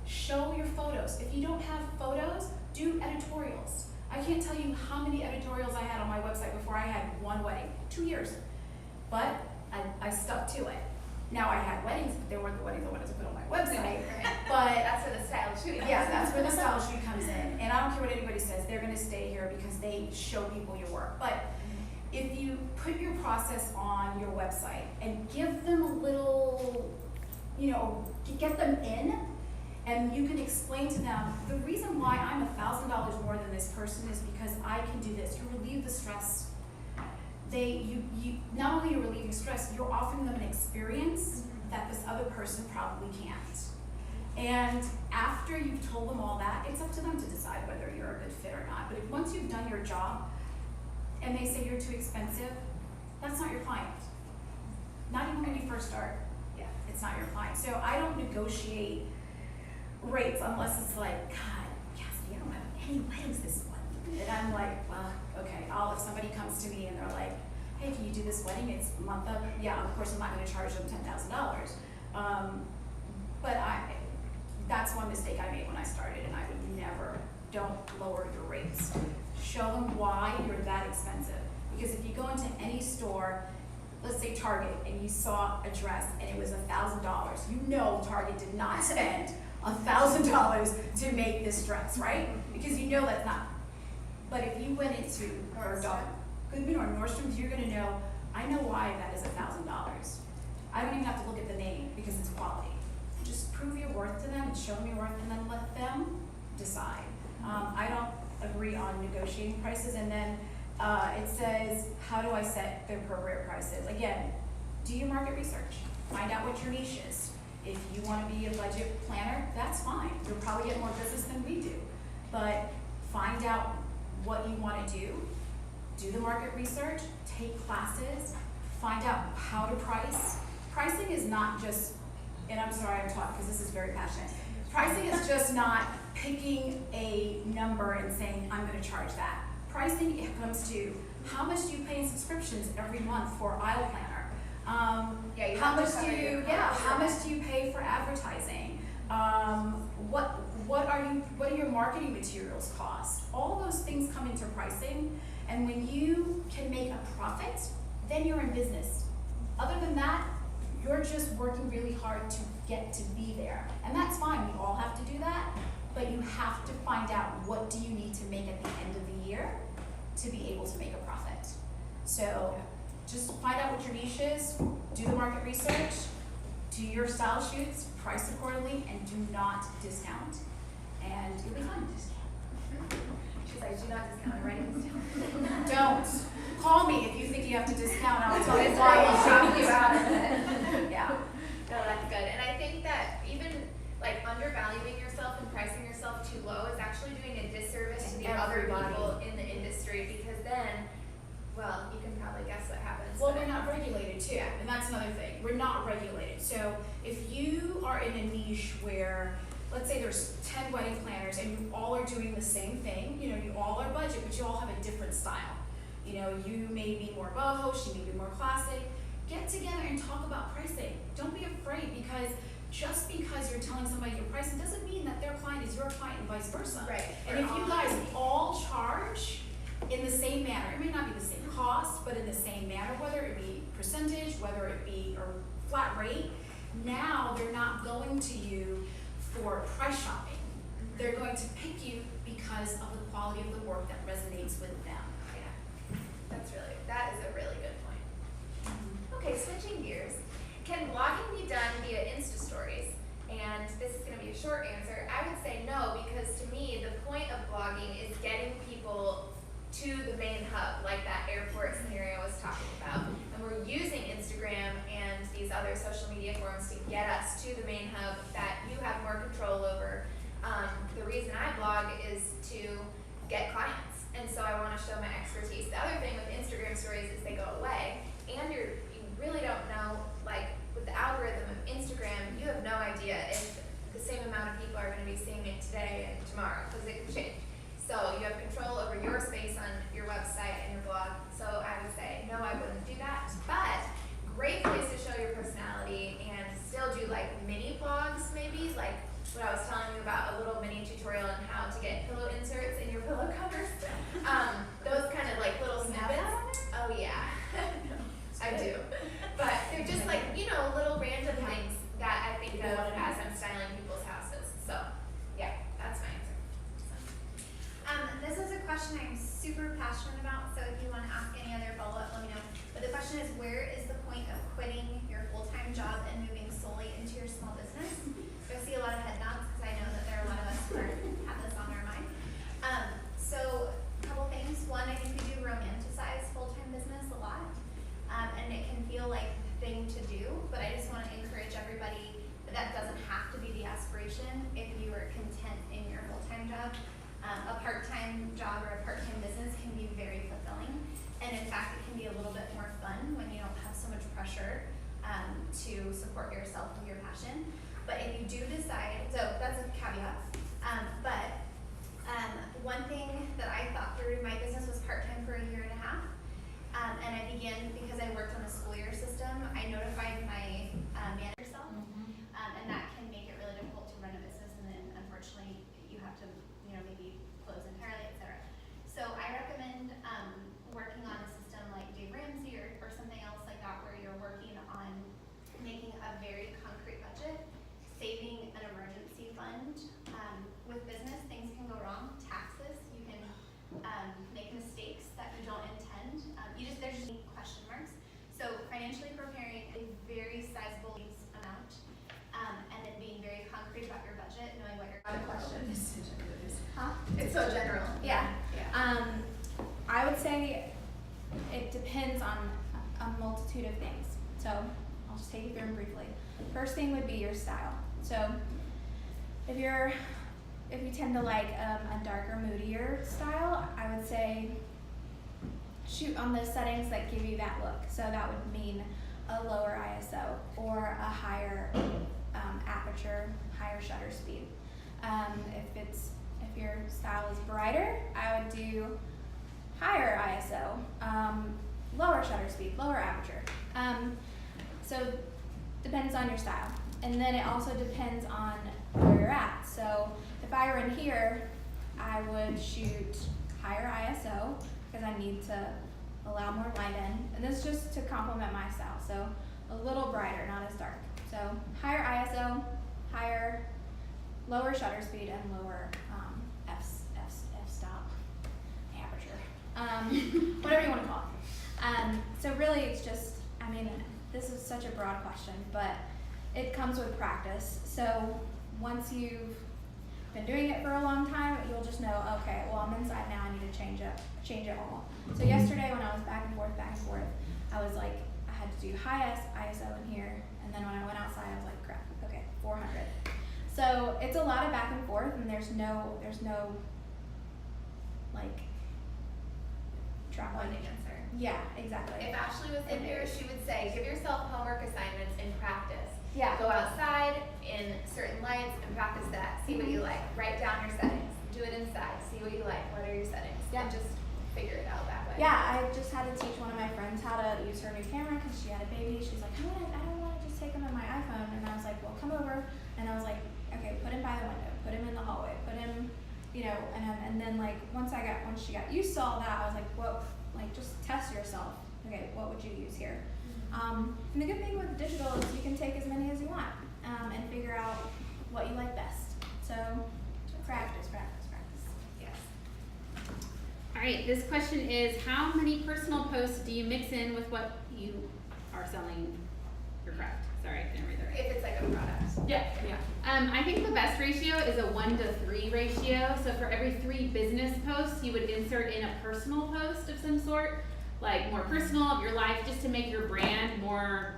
F: show your photos. If you don't have photos, do editorials. I can't tell you how many editorials I had on my website before I had one wedding, 2 years, but I stuck to it.
H: Now I had weddings, but they weren't the weddings I wanted to put on my website.
A: Right.
H: But
A: That's where the style shoot comes
H: yeah,
A: in.
H: that's where the style shoot comes in. And I don't care what anybody says, they're gonna stay here because they show people your work. But if you put your process on your website and give them a little, get them in, and you can explain to them, the reason why I'm $1,000 more than this person is because I can do this. You relieve the stress. You not only are relieving stress, you're offering them an experience that this other person probably can't. And after you've told them all that, it's up to them to decide whether you're a good fit or not. But if once you've done your job and they say you're too expensive, that's not your client. Not even when you first start. Yeah, it's not your client. So I don't negotiate rates unless it's like, God, Cassidy, I don't have any weddings this month. And I'm like, well, okay, if somebody comes to me and they're like, hey, can you do this wedding? It's a month up. Yeah, of course I'm not gonna charge them $10,000. But that's one mistake I made when I started, and I would never, don't lower your rates. Show them why you're that expensive. Because if you go into any store, let's say Target, and you saw a dress and it was $1,000, you know Target did not spend $1,000 to make this dress, right? Because you know that's not. But if you went into Goodman or Nordstrom's, you're gonna know, I know why that is $1,000. I don't even have to look at the name because it's quality. Just prove your worth to them and show them your worth, and then let them decide. I don't agree on negotiating prices. And then it says, how do I set the appropriate prices? Again, do your market research. Find out what your niche is. If you want to be a budget planner, that's fine. You'll probably get more business than we do. But find out what you want to do. Do the market research. Take classes. Find out how to price. Pricing is not just, and I'm sorry I'm talking because this is very passionate. Pricing is just not picking a number and saying, I'm going to charge that. Pricing, it comes to how much do you pay in subscriptions every month for aisle planner? How much do you pay for advertising? What are your marketing materials cost? All those things come into pricing, and when you can make a profit, then you're in business. Other than that, you're just working really hard to get to be there. And that's fine, we all have to do that, but you have to find out what do you need to make at the end of the year to be able to make a profit. So just find out what your niche is, do the market research, do your style shoots, price accordingly, and do not discount, and you'll be fine.
A: She's like, do not discount, writing this down.
H: Don't. Call me if you think you have to discount, I'll tell you
A: It's
H: why.
A: right, shock you out of it.
H: Yeah.
A: No, that's good. And I think that even like undervaluing yourself and pricing yourself too low is actually doing a disservice to the other people in the industry, because then, well, you can probably guess what happens.
H: Well, we're not regulated too, and that's another thing. We're not regulated. So if you are in a niche where, let's say there's 10 wedding planners and you all are doing the same thing, you all are budget, but you all have a different style. You may be more boho, she may be more classic. Get together and talk about pricing. Don't be afraid, because just because you're telling somebody your pricing doesn't mean that their client is your client and vice versa.
A: Right.
H: And if you guys all charge in the same manner, it may not be the same cost, but in the same manner, whether it be percentage, whether it be a flat rate, now they're not going to you for price shopping. They're going to pick you because of the quality of the work that resonates with them.
A: That is a really good point. Okay, switching gears. Can blogging be done via Insta stories? And this is going to be a short answer. I would say no, because to me, the point of blogging is getting people to the main hub, like that airport scenario I was talking about. And we're using Instagram and these other social media forums to get us to the main hub that you have more control over. The reason I blog is to get clients. And so I want to show my expertise. The other thing with Instagram stories is they go away, and you really don't know, like with the algorithm of Instagram, you have no idea if the same amount of people are going to be seeing it today and tomorrow, because it can change. So you have control over your space on your website and your blog. So I would say, no, I wouldn't do that. But great place to show your personality and still do like mini blogs, maybe, like what I was telling you about, a little mini tutorial on how to get pillow inserts in your pillow covers. Those kind of like little snippets. Oh yeah, I do. But they're just like, little random
G: question I'm super passionate about, so if you want to ask any other follow-up, let me know. But the question is, where is the point of quitting your full-time job and moving solely into your small business? So I see a lot of head nods because I know that there are a lot of us who have this on our mind. So a couple things. One, I think we do romanticize full-time business a lot, and it can feel like the thing to do, but I just want to encourage everybody that that doesn't have to be the aspiration if you are content in your full-time job. A part-time job or a part-time business can be very fulfilling, and in fact it can be a little bit more fun when you don't have so much pressure to support yourself with your passion. But if you do decide, so that's a caveat, one thing that I thought through, my business was part-time for 1.5 years, and I began, because I worked on a school year system, I notified my manager self, and that can make it really difficult to run a business, and then unfortunately you have to, maybe close entirely, etc. So I recommend working on a system like Dave Ramsey or something else like that, where you're working on making a very concrete budget, saving an emergency fund. With business, things can go wrong. Taxes, you can make mistakes that you don't intend. There's just question marks. So financially preparing a very sizable amount, and then being very concrete about your budget, knowing what your question is. Huh? It's so general. Yeah.
C: I would say it depends on a multitude of things. So I'll just take you through them briefly. First thing would be your style. So if you tend to like a darker, moodier style, I would say shoot on the settings that give you that look. So that would mean a lower ISO or a higher aperture, higher shutter speed. If your style is brighter, I would do higher ISO, lower shutter speed, lower aperture. So depends on your style. And then it also depends on where you're at. So if I were in here, I would shoot higher ISO because I need to allow more light in. And this is just to complement my style. So a little brighter, not as dark. So higher ISO, lower shutter speed, and lower f-stop aperture. Whatever you want to call it. So really it's just, this is such a broad question, but it comes with practice. So once you've been doing it for a long time, you'll just know, okay, well, I'm inside now, I need to change it all. So yesterday when I was back and forth, I was like, I had to do high ISO in here, and then when I went outside, I was like, crap, okay, 400. So it's a lot of back and forth, and there's no like
A: One answer.
C: Yeah, exactly.
A: If Ashley was in here, she would say, give yourself homework assignments and practice.
C: Yeah.
A: Go outside in certain lights and practice that. See what you like. Write down your settings. Do it inside. See what you like. What are your settings?
C: Yeah.
A: And just figure it out that way.
C: Yeah, I just had to teach one of my friends how to use her new camera because she had a baby. She's like, I don't want to just take him on my iPhone. And I was like, well, come over. And I was like, okay, put him by the window. Put him in the hallway. Put him, and then like once she got used to all that, I was like, well, like just test yourself. Okay, what would you use here? And the good thing with digital is you can take as many as you want and figure out what you like best. So practice.
A: Yes.
D: All right, this question is, how many personal posts do you mix in with what you are selling your craft? Sorry, I didn't read that right.
A: If it's like a product.
D: Yeah. I think the best ratio is a 1-to-3 ratio. So for every 3 business posts, you would insert in a personal post of some sort, like more personal of your life, just to make your brand more,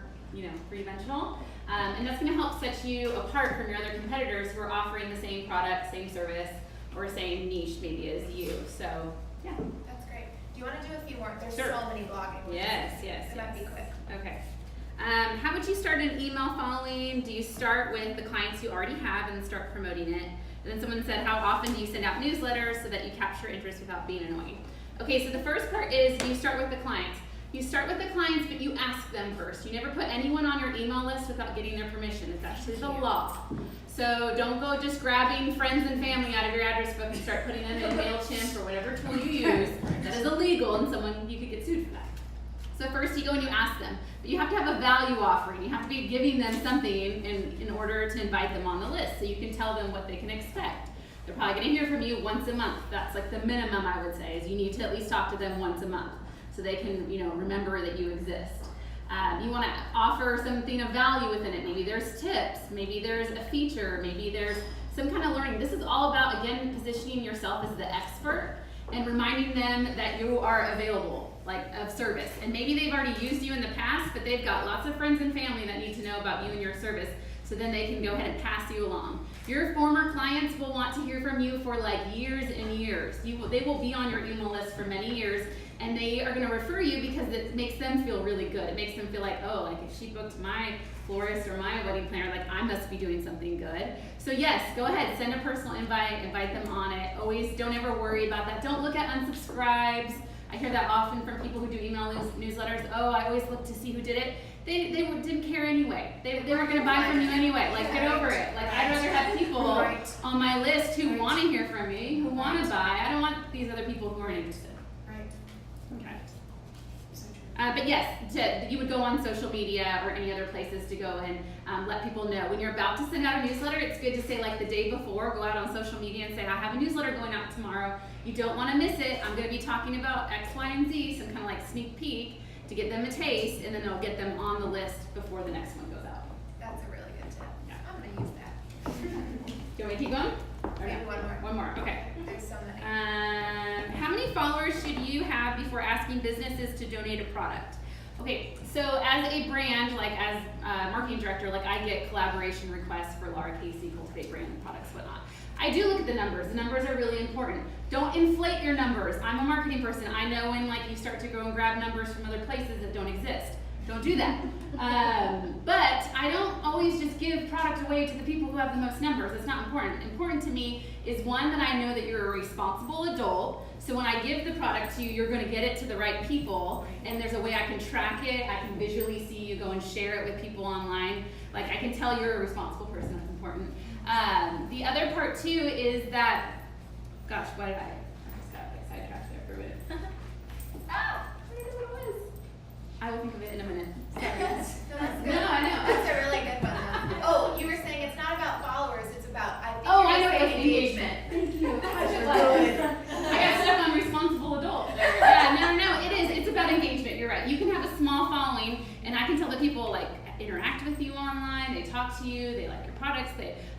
D: three-dimensional. And that's going to help set you apart from your other competitors who are offering the same product, same service, or same niche maybe as you. So, yeah.
A: That's great. Do you want to do a few more? There's
D: Sure.
A: so many blogging.
D: Yes.
A: It might be quick.
D: Okay. How would you start an email following? Do you start with the clients you already have and start promoting it? And then someone said, how often do you send out newsletters so that you capture interest without being annoying? Okay, so the first part is you start with the clients. You start with the clients, but you ask them first. You never put anyone on your email list without getting their permission. It's actually the law. So don't go just grabbing friends and family out of your address book and start putting them in MailChimp or whatever tool you use. That is illegal, and you could get sued for that. So first you go and you ask them. But you have to have a value offering. You have to be giving them something in order to invite them on the list, so you can tell them what they can expect. They're probably gonna hear from you once a month. That's like the minimum, I would say, is you need to at least talk to them once a month so they can, remember that you exist. You wanna offer something of value within it. Maybe there's tips, maybe there's a feature, maybe there's some kind of learning. This is all about, again, positioning yourself as the expert and reminding them that you are available, like of service. And maybe they've already used you in the past, but they've got lots of friends and family that need to know about you and your service, so then they can go ahead and pass you along. Your former clients will want to hear from you for like years and years. They will be on your email list for many years, and they are gonna refer you because it makes them feel really good. It makes them feel like, oh, like if she booked my florist or my wedding planner, like I must be doing something good. So yes, go ahead, send a personal invite them on it. Always, don't ever worry about that. Don't look at unsubscribes. I hear that often from people who do email newsletters. Oh, I always look to see who did it. They didn't care anyway. They were gonna buy from you anyway. Like, get over it. Like, I'd rather have people on my list who wanna hear from me, who wanna buy. I don't want these other people who aren't interested.
A: Right.
D: Okay. But yes, you would go on social media or any other places to go and let people know. When you're about to send out a newsletter, it's good to say like the day before, go out on social media and say, I have a newsletter going out tomorrow. You don't want to miss it. I'm going to be talking about X, Y, and Z, some kind of like sneak peek to get them a taste, and then they'll get them on the list before the next one goes out.
A: That's a really good tip.
D: Yeah.
A: I'm gonna use that.
D: Do you want me to keep going? Or
A: Maybe
D: no?
A: one more.
D: One more, okay.
A: There's so many.
D: How many followers should you have before asking businesses to donate a product? Okay, so as a brand, like as a marketing director, like I get collaboration requests for Laura Casey, Cultivate brand products, whatnot. I do look at the numbers. The numbers are really important. Don't inflate your numbers. I'm a marketing person. I know when like you start to go and grab numbers from other places that don't exist. Don't do that. But I don't always just give product away to the people who have the most numbers. It's not important. Important to me is one, that I know that you're a responsible adult. So when I give the product to you, you're going to get it to the right people, and there's a way I can track it. I can visually see you go and share it with people online. Like I can tell you're a responsible person. That's important. The other part too is that, gosh, why did I just got like sidetracked there for a minute. Ah, I forget what it was. I will think of it in a minute. Sorry.
A: No, that's good.
D: No, I know.
A: That's a really good one. Oh, you were saying it's not about followers, it's about, I think
D: Oh,
A: you're
D: I know,
A: saying
D: it's
A: engagement.
D: Thank you. Gosh, it was. I got stuck on responsible adult. Yeah, no, it is. It's about engagement. You're right. You can have a small following, and I can tell that people like interact with you online. They talk to you. They like your products.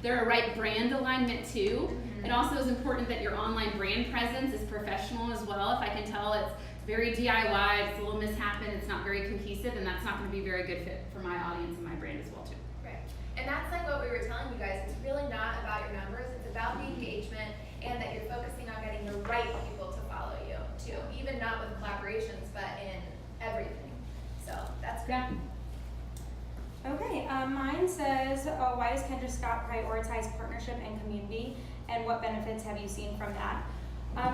D: They're a right brand alignment too.
A: Mm-hmm.
D: It also is important that your online brand presence is professional as well. If I can tell it's very DIY, it's a little mishappen, it's not very cohesive, and that's not going to be a very good fit for my audience and my brand as well too.
A: Right. And that's like what we were telling you guys. It's really not about your numbers. It's about the engagement and that you're focusing on getting the right people to follow you too. Even not with collaborations, but in everything. So that's great.
E: Okay, mine says, why does Kendra Scott prioritize partnership and community, and what benefits have you seen from that?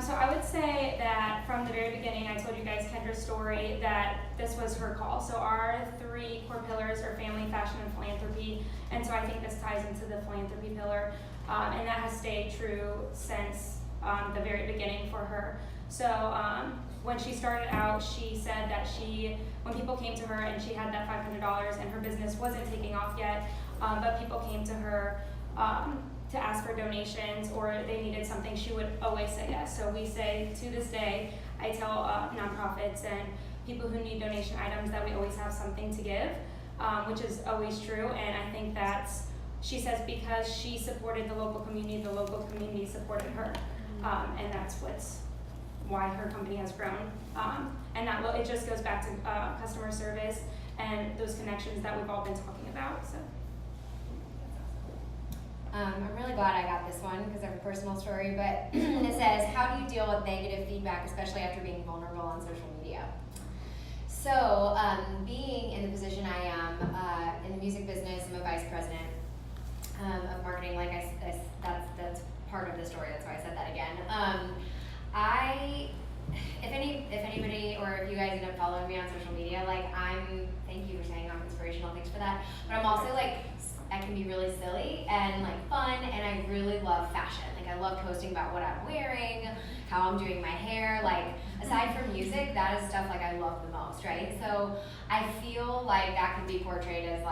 E: So I would say that from the very beginning, I told you guys Kendra's story, that this was her call. So our 3 core pillars are family, fashion, and philanthropy, and so I think this ties into the philanthropy pillar, and that has stayed true since the very beginning for her. So when she started out, she said that when people came to her and she had that $500 and her business wasn't taking off yet, but people came to her to ask for donations or they needed something, she would always say yes. So we say, to this day, I tell nonprofits and people who need donation items that we always have something to give, which is always true. And I think she says because she supported the local community supported her. And that's why her company has grown. And that it just goes back to customer service and those connections that we've all been talking about. So.
B: I'm really glad I got this one because I have a personal story, but it says, how do you deal with negative feedback, especially after being vulnerable on social media? So, being in the position I am in the music business, I'm a vice president of marketing. Like that's part of the story. That's why I said that again. If anybody or if you guys end up following me on social media, thank you for saying I'm inspirational. Thanks for that. But I'm also I can be really silly and fun, and I really love fashion. I love posting about what I'm wearing, how I'm doing my hair. Aside from music, that is stuff I love the most, right? So I feel like that can be portrayed as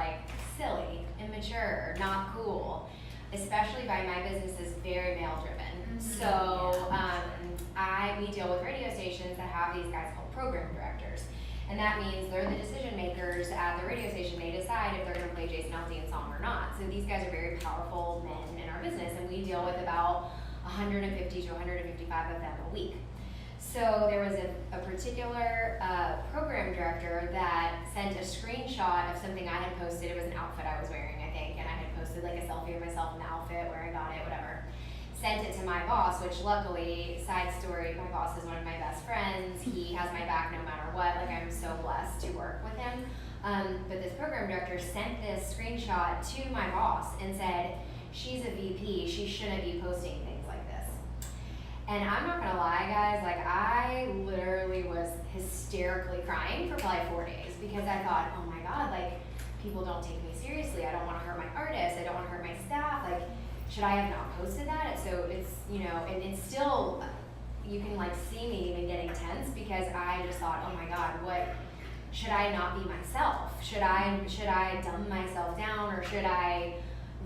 B: silly, immature, not cool. especially by my business is very male driven. So we deal with radio stations that have these guys called program directors. And that means they're the decision makers at the radio station. They decide if they're going to play Jason Aldean's song or not. So these guys are very powerful men in our business, and we deal with about 150 to 155 of them a week. So there was a particular program director that sent a screenshot of something I had posted. It was an outfit I was wearing, I think, and I had posted like a selfie of myself in the outfit, where I got it, whatever. Sent it to my boss, which luckily, side story, my boss is one of my best friends. He has my back no matter what. Like, I'm so blessed to work with him. But this program director sent this screenshot to my boss and said, she's a VP, she shouldn't be posting things like this. And I'm not gonna lie, guys, like I literally was hysterically crying for probably 4 days because I thought, oh my God, like people don't take me seriously. I don't wanna hurt my artists, I don't wanna hurt my staff. Like, should I have not posted that? So it's, you know, and it's still, you can like see me even getting tense because I just thought, oh my God, what, should I not be myself? Should I dumb myself down, or should I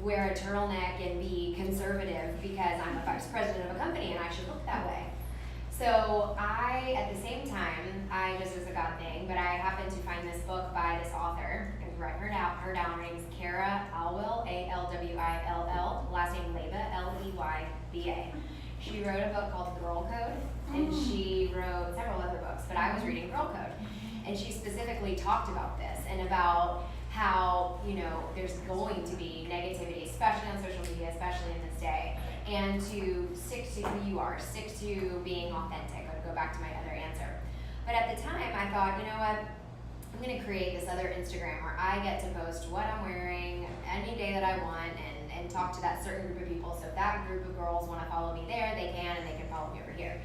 B: wear a turtleneck and be conservative because I'm a vice president of a company and I should look that way? So I, at the same time, I just, as a God thing, but I happened to find this book by this author, and write her down. Her name is Kara Alwill, A-L-W-I-L-L, last name Leyba, L-E-Y-B-A. She wrote a book called Girl Code, and she wrote several other books, but I was reading Girl Code. And she specifically talked about this, and about how, you know, there's going to be negativity, especially on social media, especially in this day, and to stick to who you are, stick to being authentic. I'll go back to my other answer. But at the time, I thought, you know what, I'm gonna create this other Instagram where I get to post what I'm wearing any day that I want, and talk to that certain group of people. So if that group of girls wanna follow me there, they can, and they can follow me over here.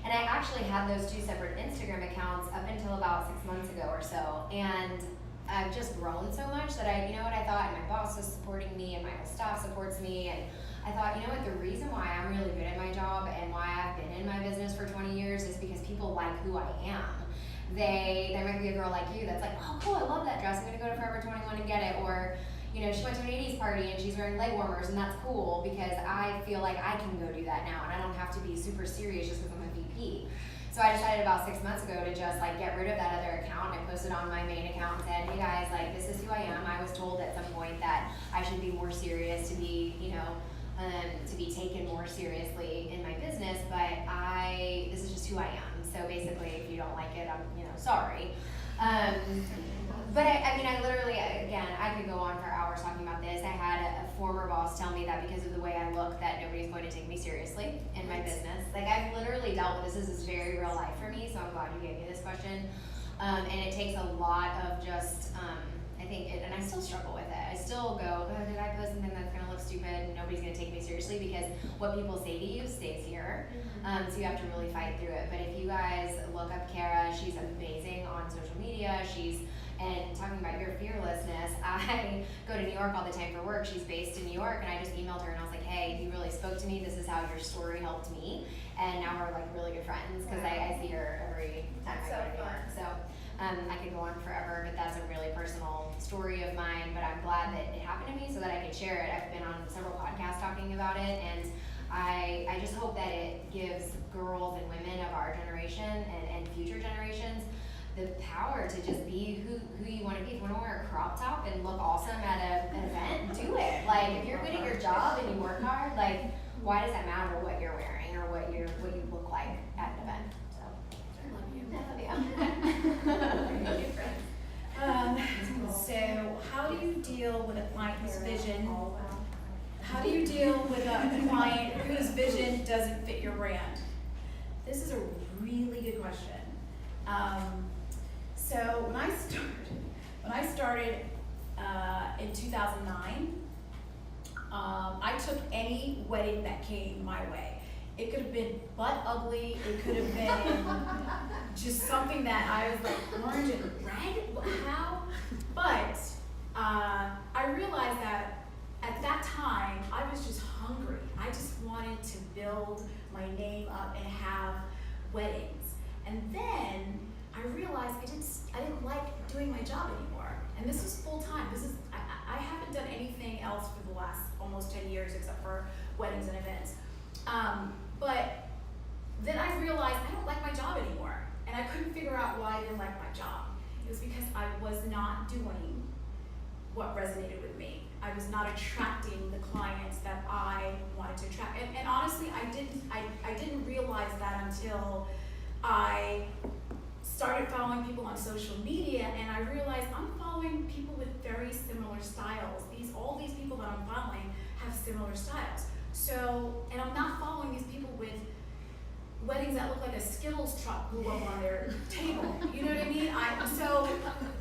B: And I actually had those two separate Instagram accounts up until about 6 months ago or so. And I've just grown so much that you know what I thought, and my boss is supporting me, and my whole staff supports me, and I thought, you know what, the reason why I'm really good at my job and why I've been in my business for 20 years is because people like who I am. There might be a girl like you that's like, oh cool, I love that dress, I'm gonna go to Forever 21 and get it, or you know, she went to an 80s party and she's wearing leg warmers, and that's cool because I feel like I can go do that now, and I don't have to be super serious just because I'm a VP. So I decided about 6 months ago to just like get rid of that other account. I posted on my main account and said, hey guys, like this is who I am. I was told at some point that I should be more serious, to be, you know, to be taken more seriously in my business, but this is just who I am. So basically, if you don't like it, I'm, you know, sorry. But I mean, I literally, again, I could go on for hours talking about this. I had a former boss tell me that because of the way I look, that nobody's going to take me seriously in my business. Like, I've literally dealt with this. This is very real life for me, so I'm glad you gave me this question. And it takes a lot of just, I think, and I still struggle with it. I still go, oh, did I post something that's gonna look stupid and nobody's gonna take me seriously? Because what people say to you stays here. So you have to really fight through it. But if you guys look up Kara, she's amazing on social media. And talking about your fearlessness, I go to New York all the time for work. She's based in New York, and I just emailed her and I was like, hey, you really spoke to me. This is how your story helped me. And now we're like really good friends because I see her every time I go to New York. So I could go on forever, but that's a really personal story of mine. But I'm glad that it happened to me so that I could share it. I've been on several podcasts talking about it, and I just hope that it gives girls and women of our generation and future generations the power to just be who you want to be. If you want to wear a crop top and look awesome at an event, do it. Like, if you're good at your job and you work hard, like, why does that matter what you're wearing or what you look like at an event? So, I love you.
H: So how do you deal with a client whose vision? How do you deal with a client whose vision doesn't fit your brand? This is a really good question. So when I started in 2009, I took any wedding that came my way. It could have been butt ugly. It could have been just something that I was like, orange and red? How? But I realized that at that time, I was just hungry. I just wanted to build my name up and have weddings. And then I realized I didn't like doing my job anymore. And this was full time. I haven't done anything else else for the last almost 10 years except for weddings and events. But then I realized I don't like my job anymore. And I couldn't figure out why I didn't like my job. It was because I was not doing what resonated with me. I was not attracting the clients that I wanted to attract. And honestly, I didn't realize that until I started following people on social media, and I realized I'm following people with very similar styles. All these people that I'm following have similar styles. So, and I'm not following these people with weddings that look like a Skittles truck blew up on their table. You know what I mean? So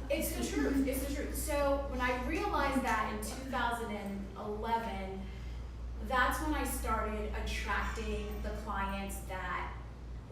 H: it's the truth. It's the truth. So when I realized that in 2011, that's when I started attracting the clients that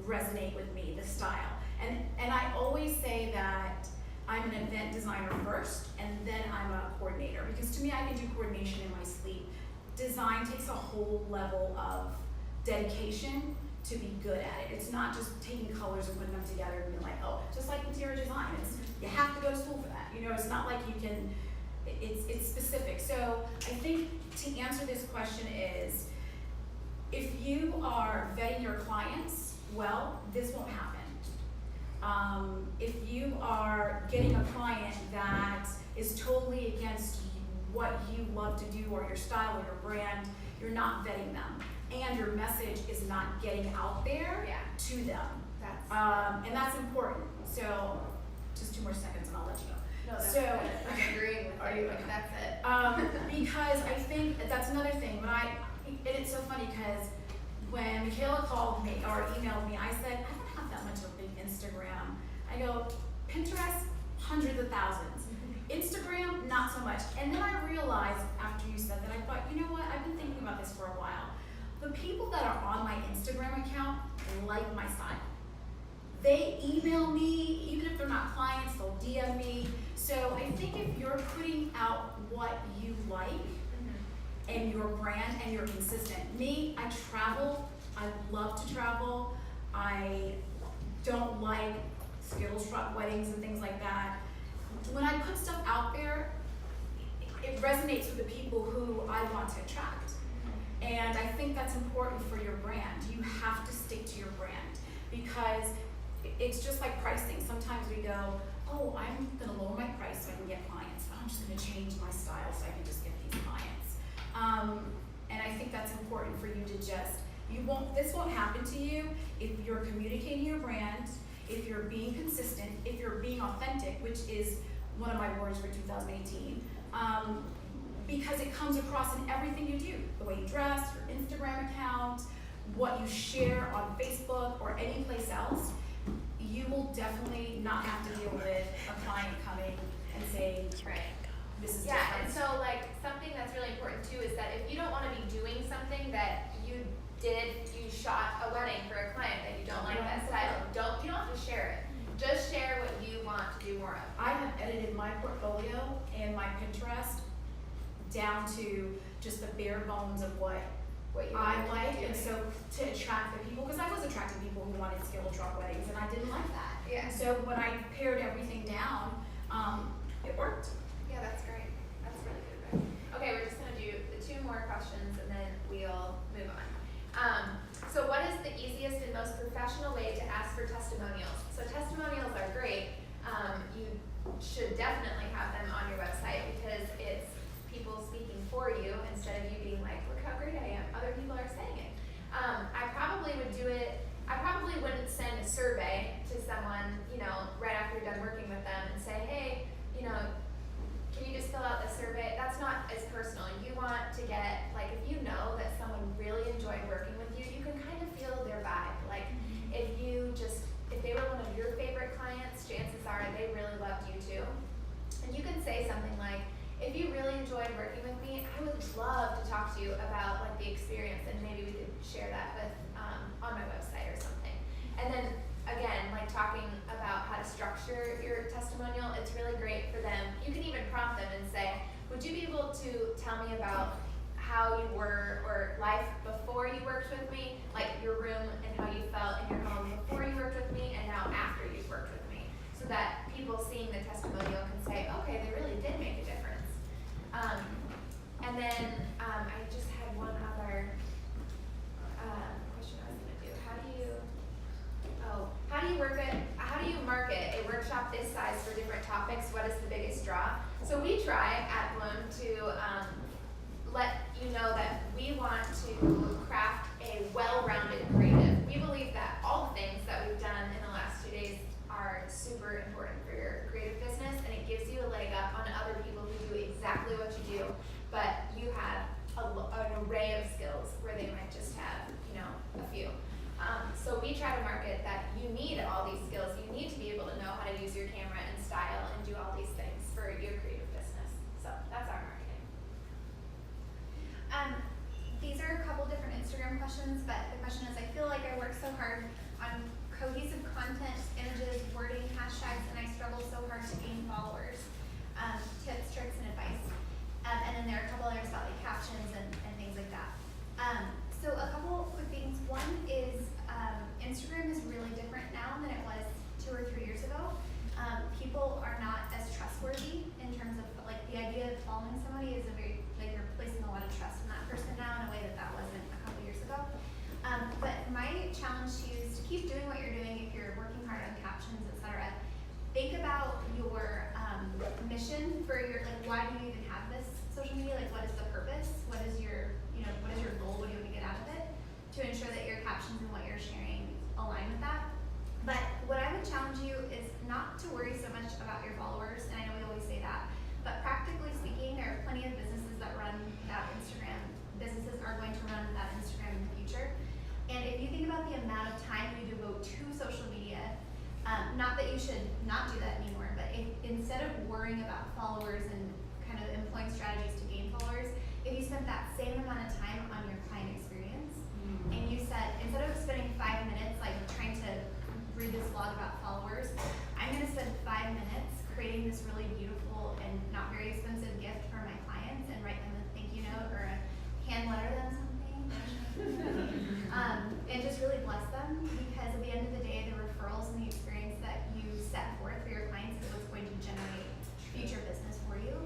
H: resonate with me, the style. And I always say that I'm an event designer first, and then I'm a coordinator, because to me, I can do coordination in my sleep. Design takes a whole level of dedication to be good at it. It's not just taking colors and putting them together and being like, oh, just like interior design. You have to go to school for that. You know, it's not like you can, it's specific. So I think to answer this question is, if you are vetting your clients well, this won't happen. If you are getting a client that is totally against what you love to do or your style or your brand, you're not vetting them. And your message is not getting out there to them. And that's important. So, just 2 more seconds and I'll let you go.
A: No, that's
H: so,
A: good. I'm agreeing with
H: are
A: you.
H: you
A: Like,
H: okay?
A: that's it.
H: Because I think that's another thing. And it's so funny because when Michaela called me or emailed me, I said, I don't have that much of a big Instagram. I go, Pinterest, hundreds of thousands. Instagram, not so much. And then I realized after you said that, I thought, you know what, I've been thinking about this for a while. The people that are on my Instagram account like my style. They email me, even if they're not clients, they'll DM me. So I think if you're putting out what you like and your brand and you're consistent. Me, I travel, I love to travel. I don't like Skittles truck weddings and things like that. When I put stuff out there, it resonates with the people who I want to attract. And I think that's important for your brand. You have to stick to your brand because it's just like pricing. Sometimes we go, oh, I'm gonna lower my price so I can get clients. I'm just gonna change my style so I can just get these clients. And I think that's important for you to just, this won't happen to you if you're communicating your brand, if you're being consistent, if you're being authentic, which is one of my words for 2018. Because it comes across in everything you do, the way you dress, your Instagram account, what you share on Facebook or any place else. You will definitely not have to deal with a client coming and saying, this is different.
A: And so like something that's really important too is that if you don't want to be doing something that you shot a wedding for a client that you don't like that style, you don't have to share it. Just share what you want to do more of.
H: I have edited my portfolio and my Pinterest down to just the bare bones of what
A: you
H: I like, and so to attract the people, because I was attracting people who wanted Skittle truck weddings, and I didn't like that.
A: Yeah.
H: So when I pared everything down, it worked.
A: Yeah, that's great. That's really good. Okay, we're just gonna do the 2 more questions and then we'll move on. So what is the easiest and most professional way to ask for testimonials? So testimonials are great. You should definitely have them on your website because it's people speaking for you instead of you being like, look how great I am. Other people are saying it. I probably wouldn't send a survey to someone, right after you're done working with them and say, hey, can you just fill out this survey? That's not as personal. You want to get, like, if you know that someone really enjoyed working with you, you can kind of feel their vibe. Like, if they were one of your favorite clients, chances are they really loved you too. And you can say something like, if you really enjoyed working with me, I would love to talk to you about like the experience, and maybe we could share that with on my website or something. And then again, like talking about how to structure your testimonial, it's really great for them. You can even prompt them and say, would you be able to tell me about how you were or life before you worked with me, like your room and how you felt in your home before you worked with me and now after you've worked with me, so that people seeing the testimonial can say, okay, they really did make a difference. And then So we try at Bloom to let you know that we want to craft a well-rounded creative. We believe that all the things that we've done in the last 2 days are super important for your creative business, and it gives you a leg up on other people who do exactly what you do, but you have an array of skills where they might just have, a few. So we try to market that you need all these skills. You need to be able to know how to use your camera and style and do all these things for your creative business. So that's our marketing.
G: These are a couple different Instagram questions, but the question is, I feel like I work so hard on cohesive content, images, wording, hashtags, and I struggle so hard to gain followers. Tips, tricks, and advice. And then there are a couple others about like captions and things like that. So a couple quick things. One is Instagram is really different now than it was 2 or 3 years ago. People are not as trustworthy in terms of like the idea of following somebody is a very like you're placing a lot of trust in that person now in a way that wasn't a couple years ago. But my challenge to you is to keep doing what you're doing if you're working hard on captions, etc. Think about your mission for your like why do you even have this social media? Like what is the purpose? What is your what is your goal? What do you want to get out of it? To ensure that your captions and what you're sharing align with that. But what I would challenge you is not to worry so much about your followers, and I know we always say that, but practically speaking, there are plenty of businesses that run that Instagram. Businesses are going to run that Instagram in the future. And if you think about the amount of time you devote to social media, not that you should not do that anymore, but if, instead of worrying about followers and kind of employing strategies to gain followers, if you spent that same amount of time on your client experience, and you said, instead of spending 5 minutes like trying to read this blog about followers, I'm going to spend 5 minutes creating this really beautiful and not very expensive gift for my clients and write them a thank you note or a hand letter them something. And just really bless them, because at the end of the day, the referrals and the experience that you set forth for your clients is what's going to generate future business for you.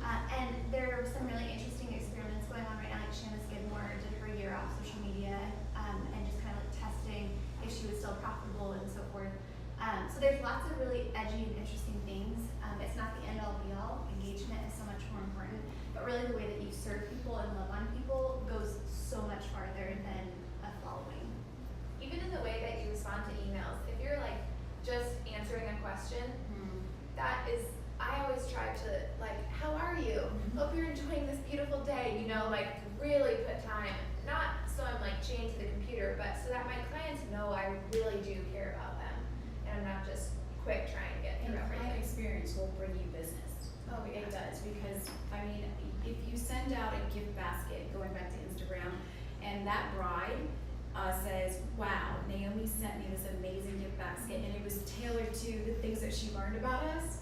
G: And there are some really interesting experiments going on right now. Like Shanna Skidmore did her year off social media and just kind of like testing if she was still profitable and so forth. So there's lots of really edgy and interesting things. It's not the end all be all. Engagement is so much more important, but really the way that you serve people and love on people goes so much farther than a following.
A: Even in the way that you respond to emails, if you're like just answering a question, that is, I always try to like, how are you? Hope you're enjoying this beautiful day, like really put time, not so I'm like chained to the computer, but so that my clients know I really do care about them and I'm not just quick trying to get through
F: And client
A: everything.
F: experience will bring you business.
A: Oh, yeah.
F: It does, because, I mean, if you send out a gift basket, going back to Instagram, and that bride says, wow, Naomi sent me this amazing gift basket, and it was tailored to the things that she learned about us,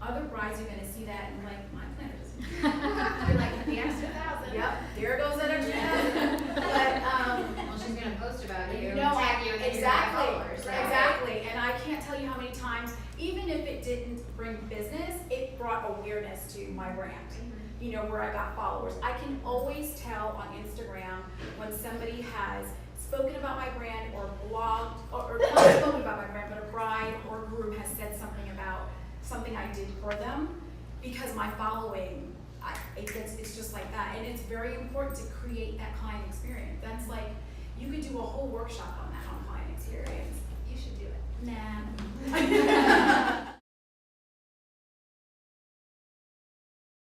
F: other brides are gonna see that and like, my planner doesn't.
A: You're like, the extra 1,000.
H: Yep, there goes that extra 1,000. But,
B: Well, she's gonna post about you,
H: no,
B: tag you, and then you're gonna have followers, right?
H: exactly, and I can't tell you how many times, even if it didn't bring business, it brought awareness to my brand. Where I got followers. I can always tell on Instagram when somebody has spoken about my brand or blogged, or not spoken about my brand, but a bride or group has said something about something I did for them, because my following, it's just like that. And it's very important to create that client experience. That's like, you could do a whole workshop on that, on client experience.
A: You should do it.
H: Nah.